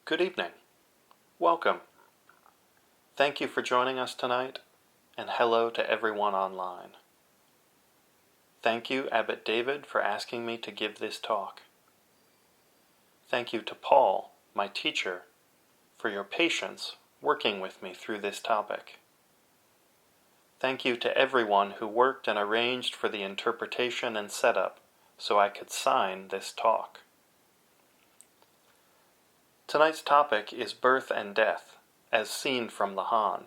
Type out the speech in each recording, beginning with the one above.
Good evening. Welcome. Thank you for joining us tonight, and hello to everyone online. Thank you, Abbot David, for asking me to give this talk. Thank you to Paul, my teacher, for your patience working with me through this topic. Thank you to everyone who worked and arranged for the interpretation and setup so I could sign this talk. Tonight's topic is birth and death, as seen from the Han.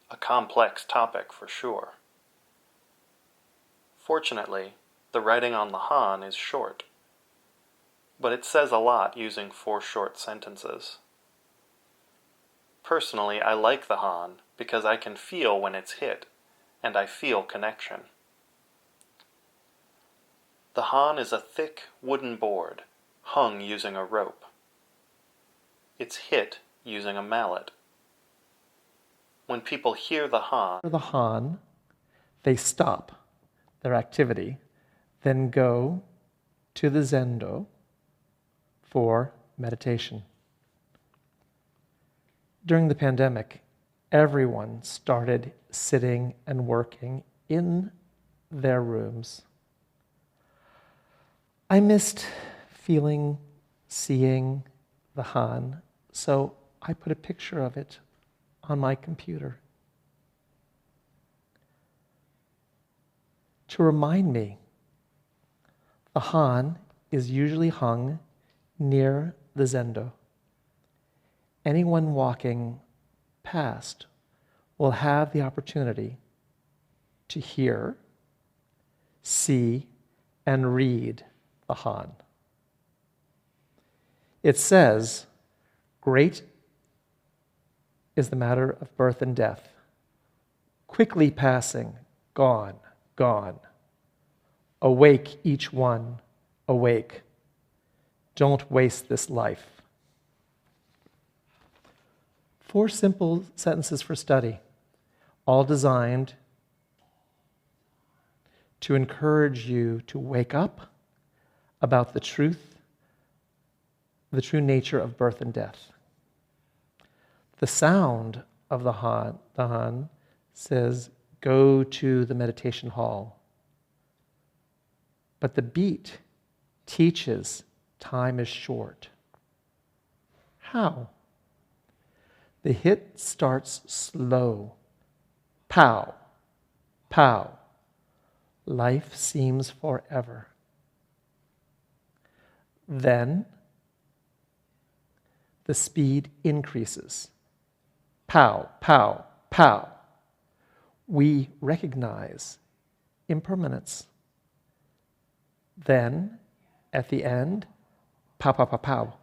A complex topic for sure. Fortunately, the writing on the Han is short, but it says a lot using 4 short sentences. Personally, I like the Han because I can feel when it's hit, and I feel connection. The Han is a thick wooden board, hung using a rope. It's hit using a mallet. When people hear the Han, they stop their activity, then go to the Zendo for meditation. During the pandemic, everyone started sitting and working in their rooms. I missed feeling, seeing the Han, so I put a picture of it on my computer to remind me. The Han is usually hung near the Zendo. Anyone walking past will have the opportunity to hear, see, and read the Han. It says, "Great is the matter of birth and death, quickly passing, gone, gone. Awake each one, awake. Don't waste this life." 4 simple sentences for study, all designed to encourage you to wake up about the true nature of birth and death. The sound of the Han says, "Go to the meditation hall." But the beat teaches time is short. How? The hit starts slow. Pow, pow. Life seems forever. Then the speed increases. Pow, pow, pow. We recognize impermanence. Then, at the end, pow, pow, pow, pow.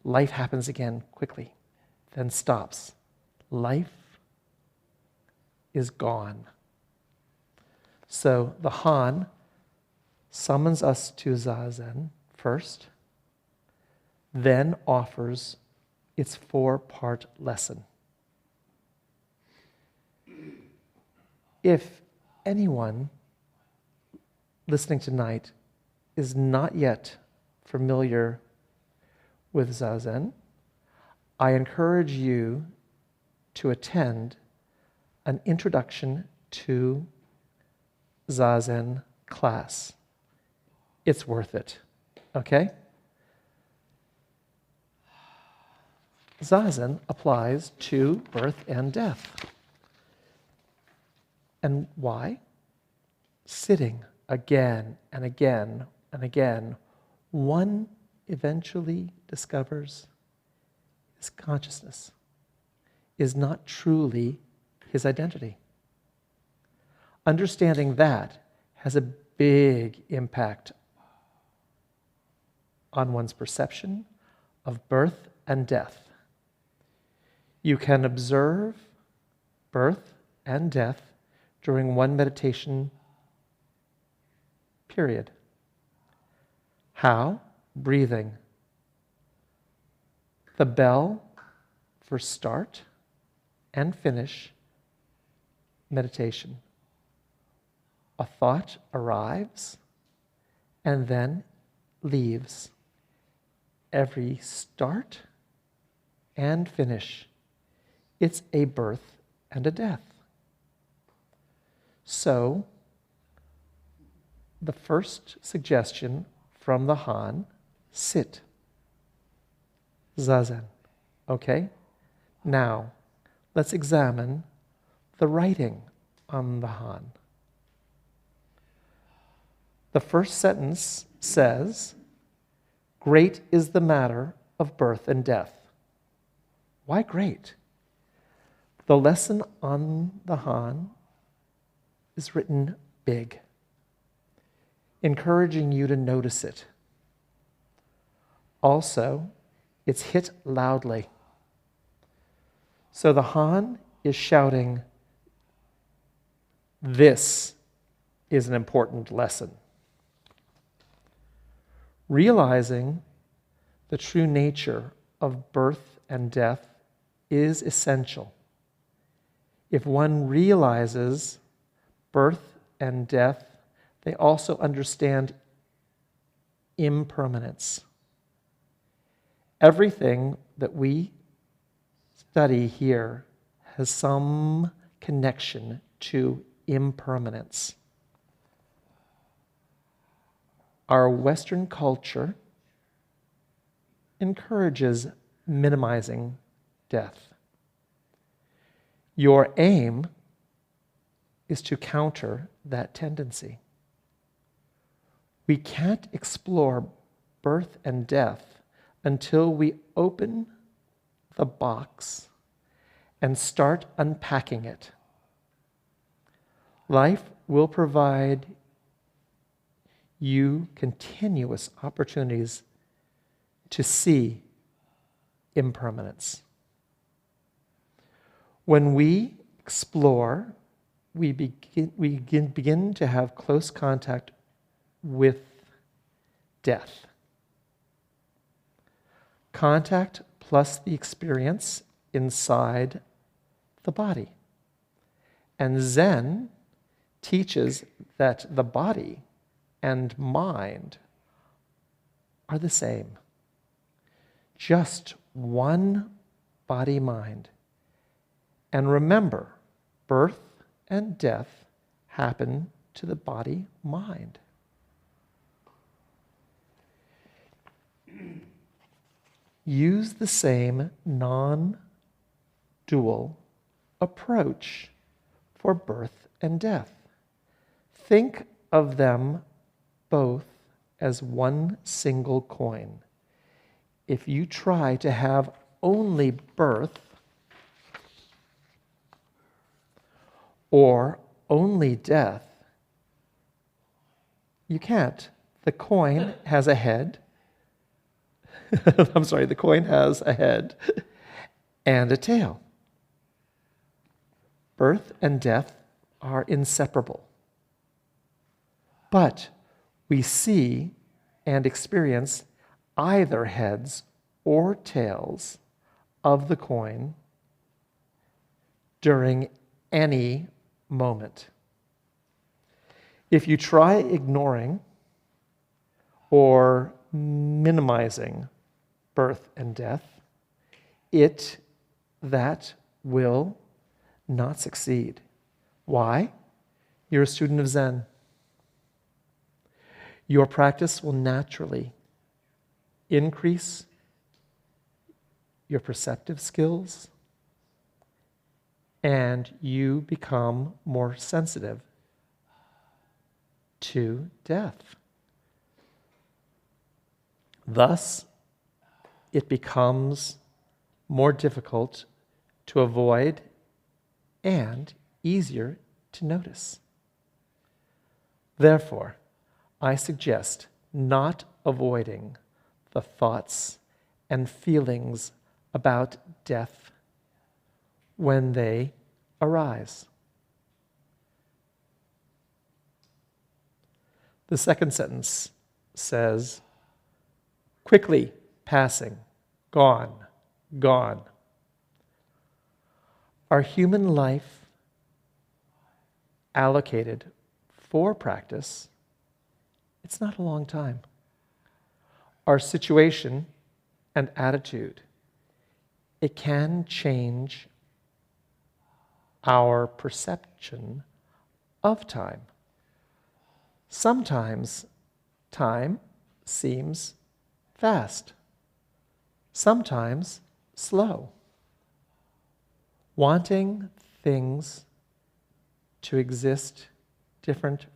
Life happens again quickly, then stops. Life is gone. So the Han summons us to Zazen first, then offers its 4-part lesson. If anyone listening tonight is not yet familiar with Zazen, I encourage you to attend an introduction to Zazen class. It's worth it, okay? Zazen applies to birth and death. And why? Sitting again and again and again, one eventually discovers his consciousness is not truly his identity. Understanding that has a big impact on one's perception of birth and death. You can observe birth and death during one meditation period. How? Breathing. The bell for start and finish meditation. A thought arrives and then leaves. every start and finish. It's a birth and a death. So, the first suggestion from the Han, sit. Zazen. Okay? Now, let's examine the writing on the Han. The first sentence says, "Great is the matter of birth and death." Why great? The lesson on the Han is written big, encouraging you to notice it. Also, it's hit loudly. So the Han is shouting, this is an important lesson. Realizing the true nature of birth and death is essential. If one realizes birth and death, they also understand impermanence. Everything that we study here has some connection to impermanence. Our Western culture encourages minimizing death. Your aim is to counter that tendency. We can't explore birth and death until we open the box and start unpacking it. Life will provide you continuous opportunities to see impermanence. When we explore, we begin to have close contact with death. Contact plus the experience inside the body. And Zen teaches that the body and mind are the same. Just one body-mind. And remember, birth and death happen to the body-mind. Use the same non-dual approach for birth and death. Think of them both as one single coin. If you try to have only birth or only death, you can't. The coin has a head. The coin has a head and a tail. Birth and death are inseparable. But we see and experience either heads or tails of the coin during any moment. If you try ignoring or minimizing birth and death, that will not succeed. Why? You're a student of Zen. Your practice will naturally increase your perceptive skills, and you become more sensitive to death. Thus, it becomes more difficult to avoid and easier to notice. Therefore, I suggest not avoiding the thoughts and feelings about death when they arise. The second sentence says, quickly passing, gone, gone. Our human life allocated for practice, it's not a long time. Our situation and attitude. It can change our perception of time. Sometimes time seems fast, sometimes slow. Wanting things to exist different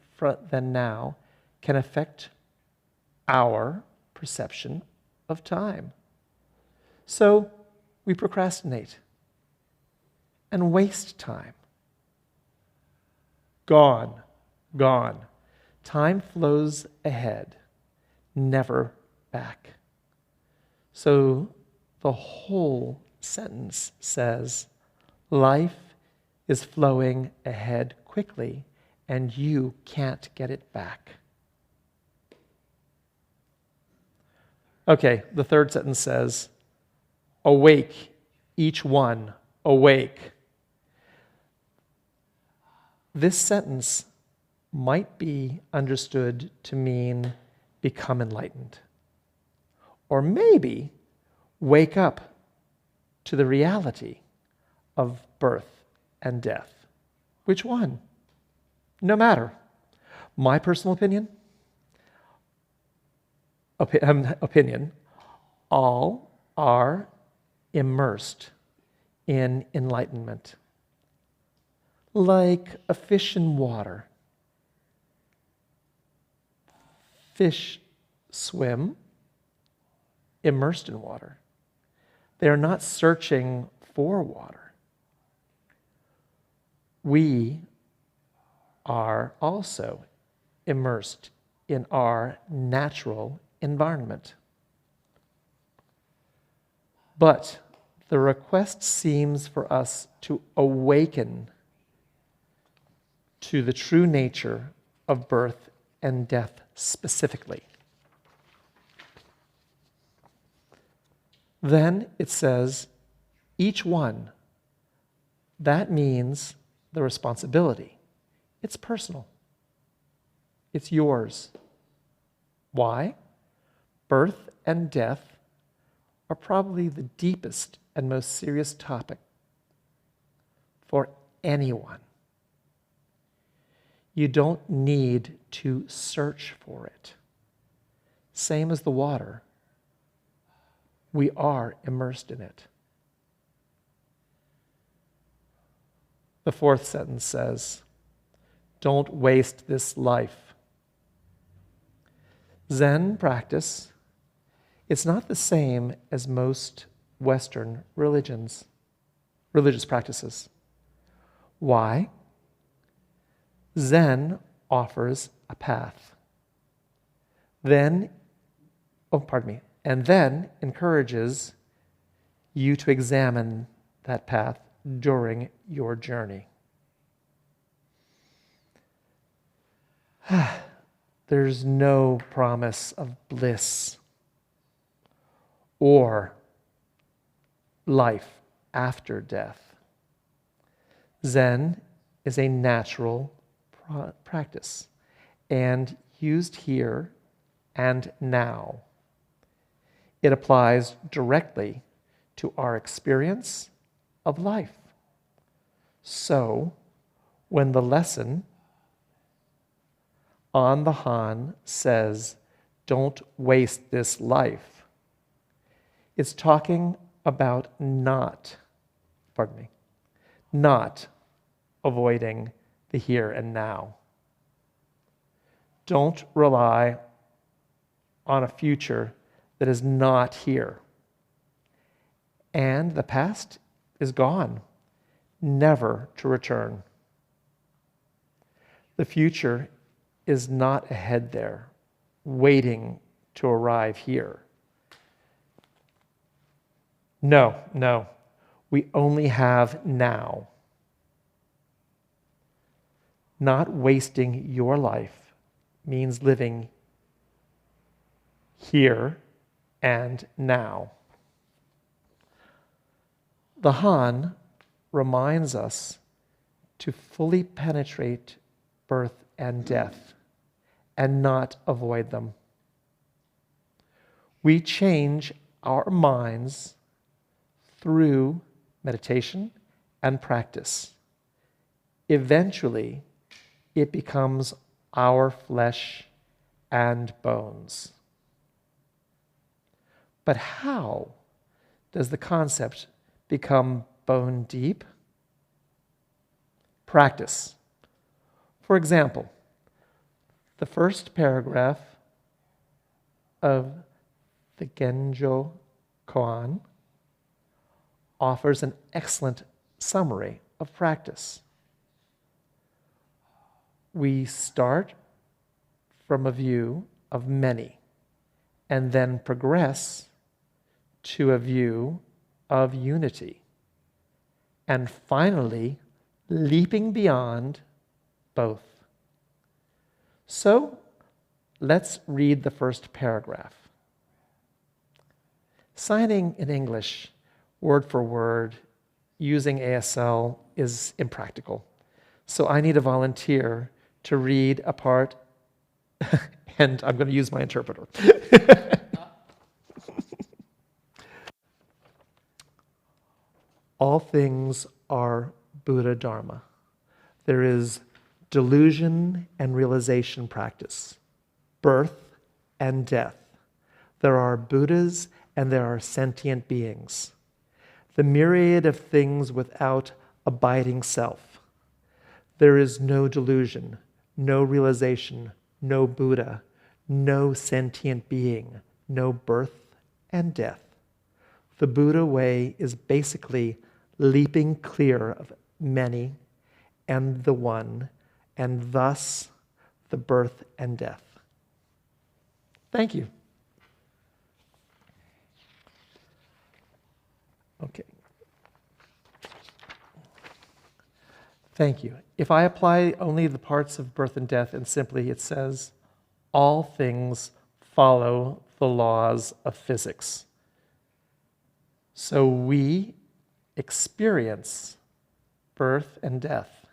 than now can affect our perception of time. So we procrastinate and waste time. Gone. Time flows ahead, never back. So the whole sentence says, life is flowing ahead quickly, and you can't get it back. Okay, the third sentence says, awake, each one, awake. This sentence might be understood to mean become enlightened. Or maybe wake up to the reality of birth and death. Which one? No matter. My personal opinion, all are immersed in enlightenment. Like a fish in water. Fish swim immersed in water. They are not searching for water. We are also immersed in our natural environment. But the request seems for us to awaken to the true nature of birth and death specifically. Then it says, each one. That means the responsibility. It's personal. It's yours. Why? Birth and death are probably the deepest and most serious topic for anyone. You don't need to search for it. Same as the water. We are immersed in it. The fourth sentence says, don't waste this life. Zen practice, it's not the same as most Western religious practices. Why? Zen offers a path. And then encourages you to examine that path during your journey. There's no promise of bliss or life after death. Zen is a natural practice and used here and now. It applies directly to our experience of life. So, when the lesson on the Han says, don't waste this life, it's talking about not avoiding the here and now. Don't rely on a future that is not here. And the past is gone, never to return. The future is not ahead there, waiting to arrive here. No, we only have now. Not wasting your life means living here and now. The Han reminds us to fully penetrate birth and death and not avoid them. We change our minds through meditation and practice. Eventually, it becomes our flesh and bones. But how does the concept become bone deep? Practice. For example, the first paragraph of the Genjo Koan offers an excellent summary of practice. We start from a view of many and then progress to a view of unity, and finally leaping beyond both. So let's read the first paragraph. Signing in English, word for word, using ASL is impractical. So I need a volunteer to read a part, and I'm going to use my interpreter. All things are Buddha Dharma. There is delusion and realization practice, birth and death. There are Buddhas and there are sentient beings. The myriad of things without abiding self. There is no delusion, no realization, no Buddha, no sentient being, no birth and death. The Buddha way is basically leaping clear of many and the one, and thus the birth and death. Thank you. Okay. Thank you. If I apply only the parts of birth and death, and simply it says, all things follow the laws of physics. So we experience birth and death,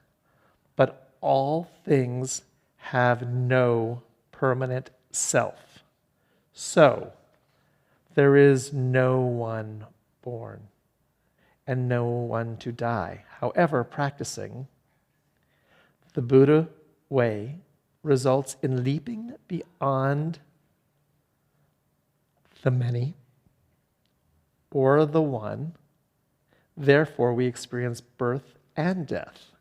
but all things have no permanent self. So there is no one born and no one to die. However, practicing the Buddha way results in leaping beyond the many or the one. Therefore, we experience birth and death.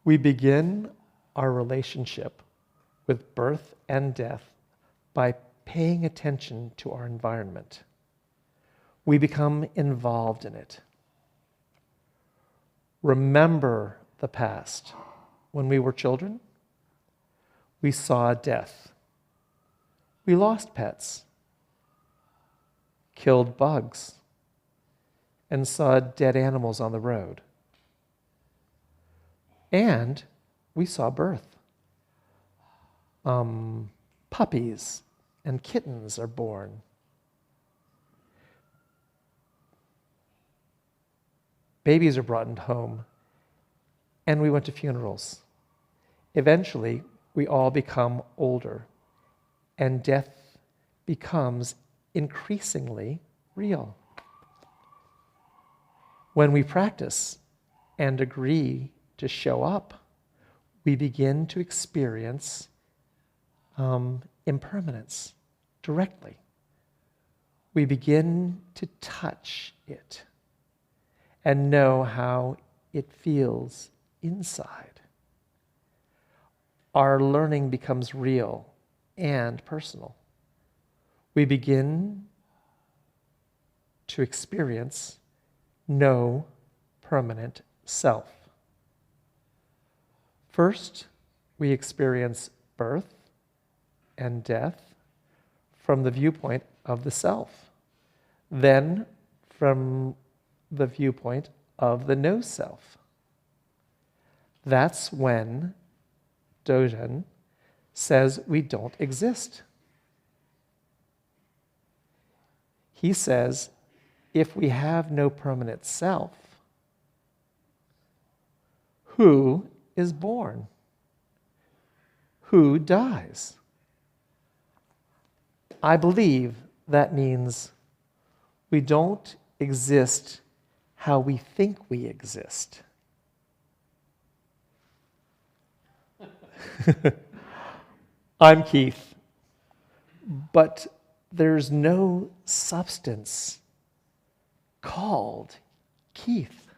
We begin our relationship with birth and death by paying attention to our environment. We become involved in it. Remember the past. When we were children, we saw death. We lost pets, killed bugs, and saw dead animals on the road. And we saw birth. Puppies and kittens are born. Babies are brought home, and we went to funerals. Eventually, we all become older, and death becomes increasingly real. When we practice and agree to show up, we begin to experience impermanence directly. We begin to touch it and know how it feels inside. Our learning becomes real and personal. We begin to experience no permanent self. First, we experience birth and death from the viewpoint of the self, then from the viewpoint of the no self. That's when Dogen says we don't exist. He says, if we have no permanent self, who is born? Who dies? I believe that means we don't exist how we think we exist. I'm Keith, but there's no substance called Keith.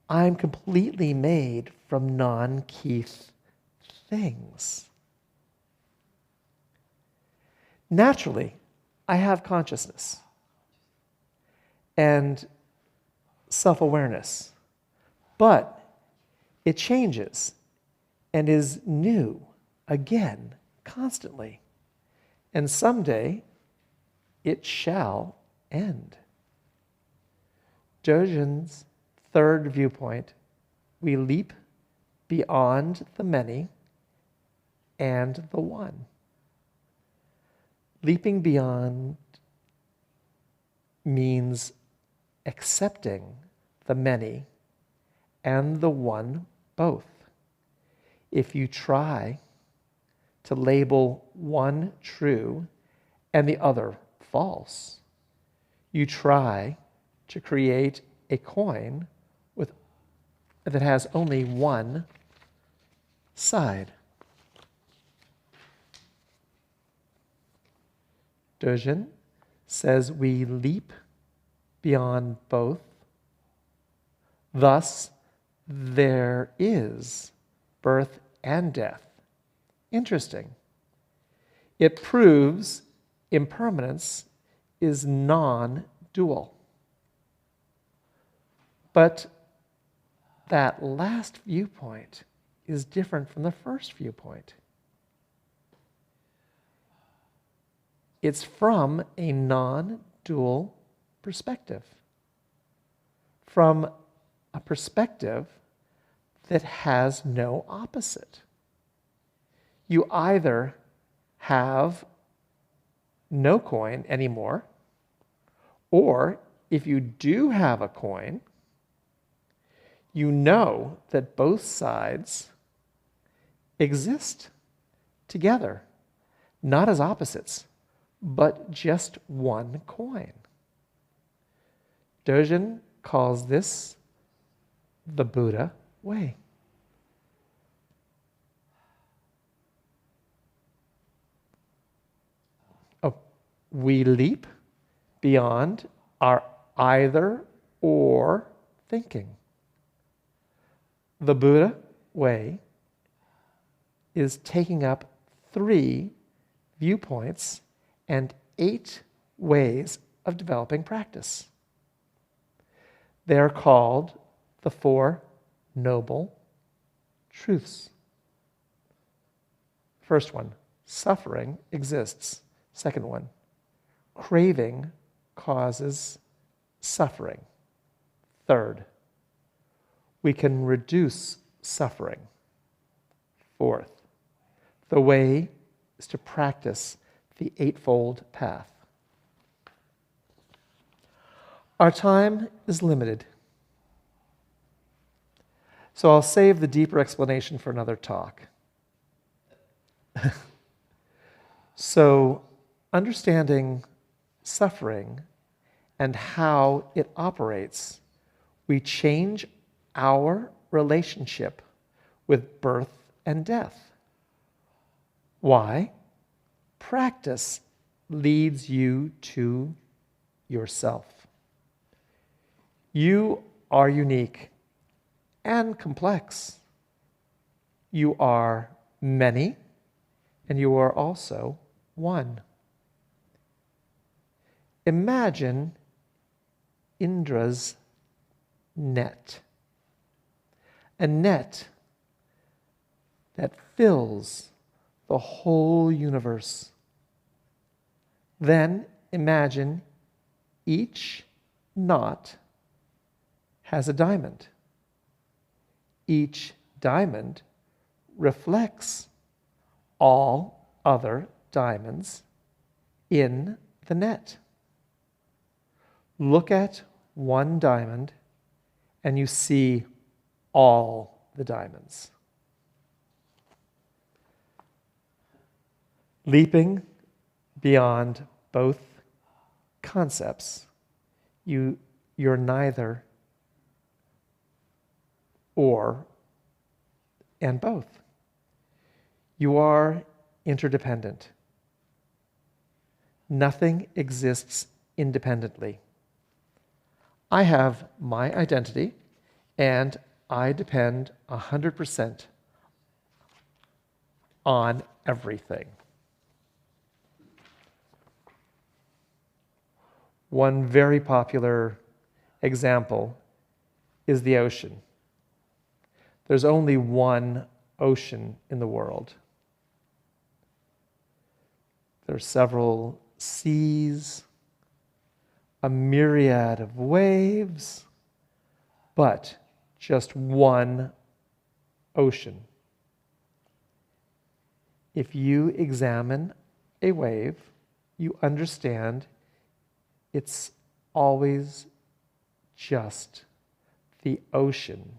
I'm completely made from non-Keith things. Naturally, I have consciousness and self-awareness, but it changes and is new again constantly. And someday it shall end. Dogen's third viewpoint, we leap beyond the many and the one. Leaping beyond means accepting the many and the one both. If you try to label one true and the other false, you try to create a coin that has only one side. Dogen says we leap beyond both. Thus, there is birth and death. Interesting. It proves impermanence is non-dual. But that last viewpoint is different from the first viewpoint. It's from a non-dual perspective, from a perspective that has no opposite. You either have no coin anymore, or if you do have a coin, you know that both sides exist together, not as opposites, but just one coin. Dogen calls this the Buddha way. Oh, we leap beyond our either or thinking. The Buddha way is taking up 3 viewpoints and 8 ways of developing practice. They are called the 4 Noble Truths. First one, suffering exists. Second one, craving causes suffering. Third, we can reduce suffering. Fourth, the way is to practice the Eightfold Path. Our time is limited, so I'll save the deeper explanation for another talk. So, understanding suffering and how it operates, we change our relationship with birth and death. Why? Practice leads you to yourself. You are unique and complex. You are many, and you are also one. Imagine Indra's net. A net that fills the whole universe. Then imagine each knot has a diamond. Each diamond reflects all other diamonds in the net. Look at one diamond and you see all the diamonds. beyond both concepts. You're neither or and both. You are interdependent. Nothing exists independently. I have my identity, and I depend 100% on everything. One very popular example is the ocean. There's only one ocean in the world. There are several seas, a myriad of waves, but just one ocean. If you examine a wave, you understand it's always just the ocean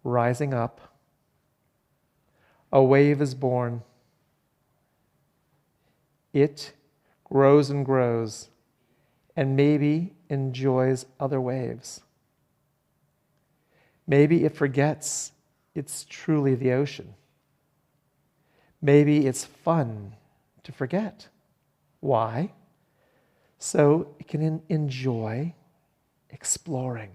rising up. A wave is born. It grows and grows, and maybe enjoys other waves. Maybe it forgets it's truly the ocean. Maybe it's fun to forget. Why? So it can enjoy exploring.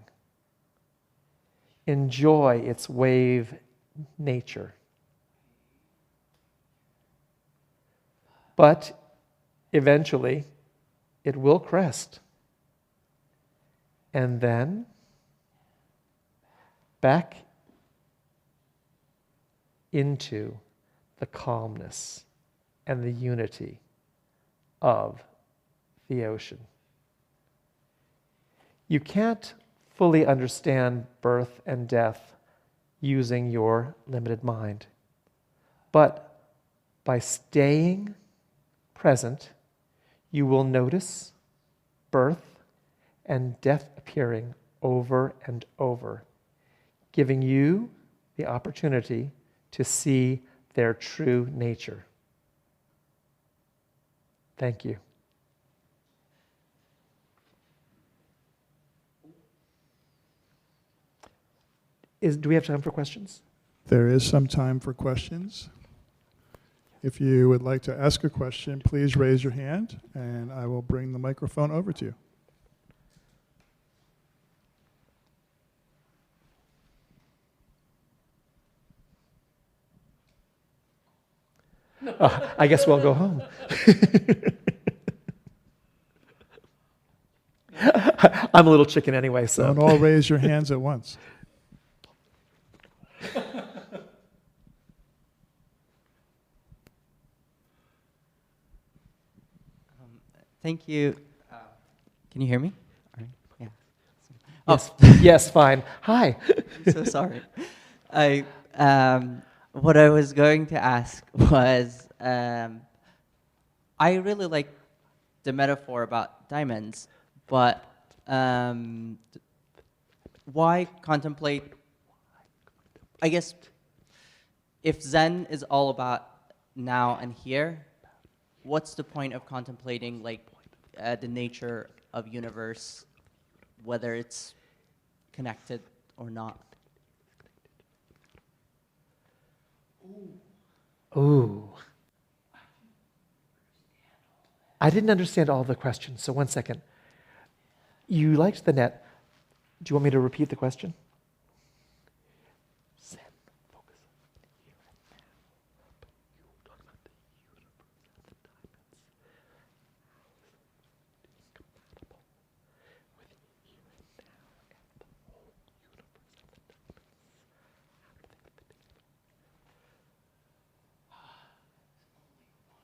Enjoy its wave nature. But eventually, it will crest. And then, back into the calmness and the unity of the ocean. You can't fully understand birth and death using your limited mind. But by staying present, you will notice birth and death appearing over and over, giving you the opportunity to see their true nature. Thank you. Do we have time for questions? There is some time for questions. If you would like to ask a question, please raise your hand and I will bring the microphone over to you. I guess we'll go home. I'm a little chicken anyway, so. Don't all raise your hands at once. Thank you. Can you hear me? Yeah. Yes, yes, fine. Hi. I'm so sorry. What I was going to ask was, I really like the metaphor about diamonds, but why contemplate? I guess if Zen is all about now and here, what's the point of contemplating the nature of universe, whether it's connected or not? Ooh. I didn't understand all the questions, so 1 second. You liked the net. Do you want me to repeat the question? Zen, focus here and now. But you talk about the universe and the diamonds. How is it incompatible with here and now and the whole universe and the diamonds? How do they fit together?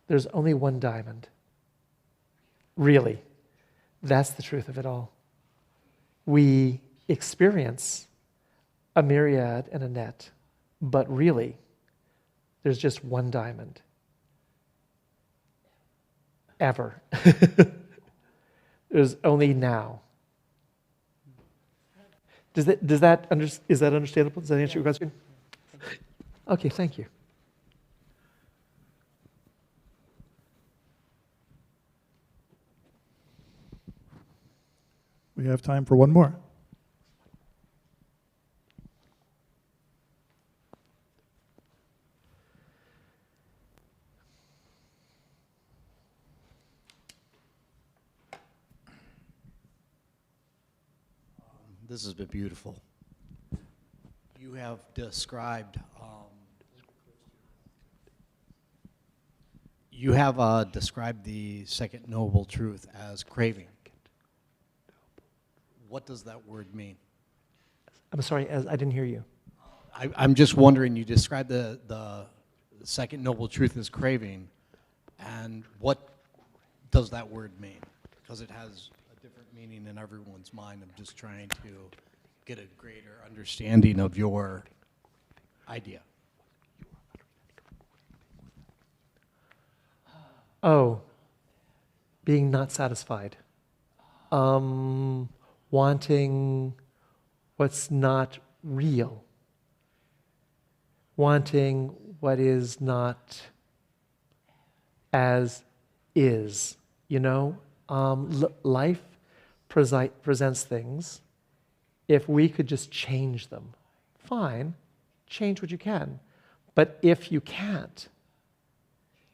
There's only one diamond. Really. That's the truth of it all. We experience a myriad and a net, but really, there's just one diamond. Ever. There's only now. Is that understandable? Does that answer your question? Okay, thank you. We have time for one more. This has been beautiful. You have described the second noble truth as craving. What does that word mean? I'm sorry, I didn't hear you. I'm just wondering, you described the second noble truth as craving, and what does that word mean? Because it has a different meaning in everyone's mind. I'm just trying to get a greater understanding of your idea. Oh, being not satisfied. Wanting what's not real. Wanting what is not as is, you know? Life presents things. If we could just change them, fine, change what you can. But if you can't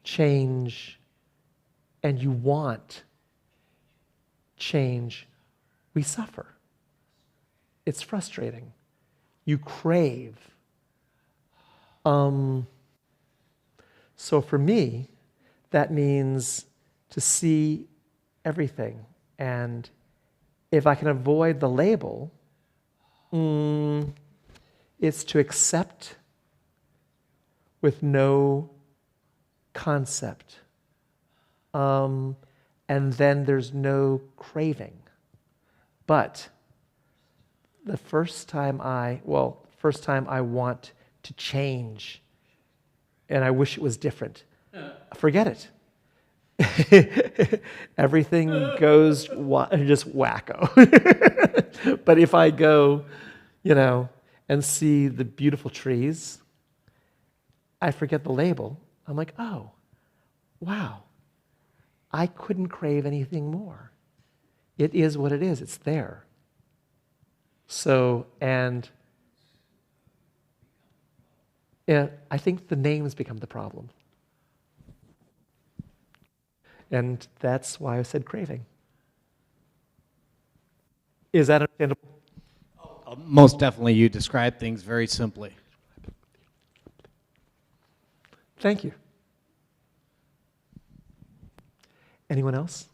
change and you want change, we suffer. It's frustrating. You crave. So for me, that means to see everything. And if I can avoid the label, it's to accept with no concept. And then there's no craving. But the first time I want to change and I wish it was different, forget it. Everything goes just wacko. But if I go, and see the beautiful trees, I forget the label. I'm like, oh, wow. I couldn't crave anything more. It is what it is. It's there. So, and I think the names become the problem. And that's why I said craving. Is that understandable? Most definitely, you describe things very simply. Thank you. Anyone else?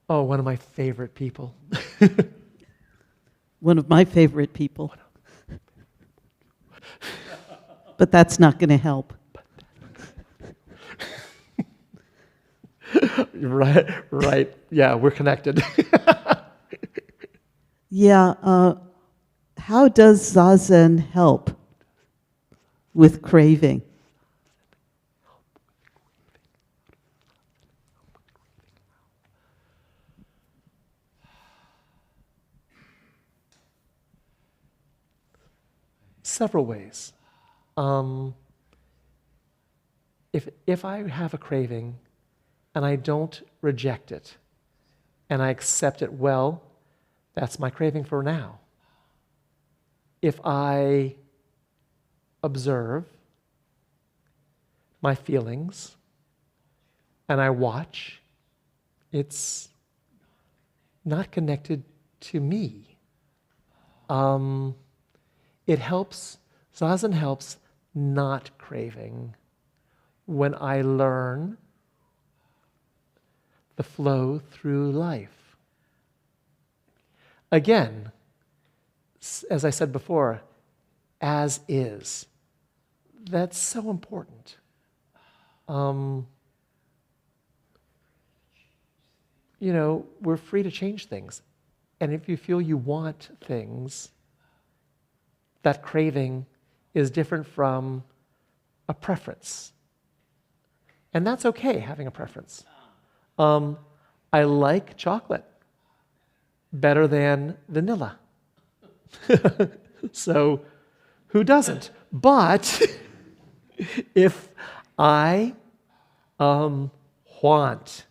Oh, one of my favorite people. One of my favorite people. But that's not going to help. Right. Yeah, we're connected. Yeah. How does Zazen help with craving? Several ways. If I have a craving and I don't reject it and I accept it, well, that's my craving for now. If I observe my feelings and I watch, it's not connected to me. It helps, Zazen helps not craving when I learn the flow through life. Again, as I said before, as is. That's so important. We're free to change things. And if you feel you want things, that craving is different from a preference. And that's okay, having a preference. I like chocolate better than vanilla. So who doesn't? But if I want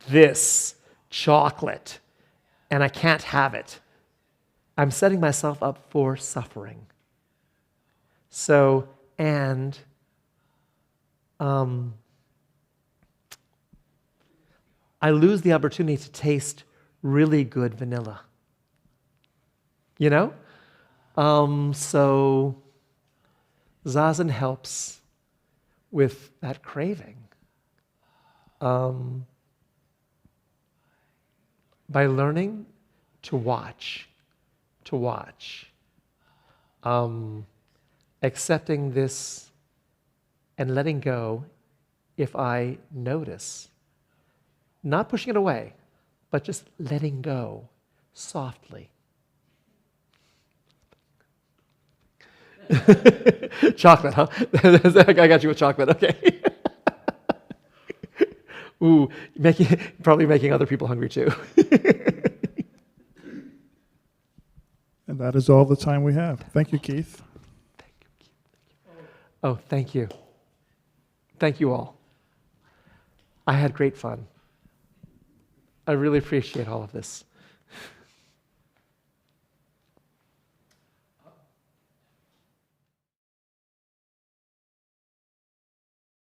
this chocolate, and I can't have it. I'm setting myself up for suffering. So, and I lose the opportunity to taste really good vanilla. You know? So Zazen helps with that craving. By learning to watch, accepting this and letting go if I notice. Not pushing it away, but just letting go softly. Chocolate, huh? I got you with chocolate, okay. Ooh, probably making other people hungry too. And that is all the time we have. Thank you, Keith. Oh, thank you. Thank you all. I had great fun. I really appreciate all of this.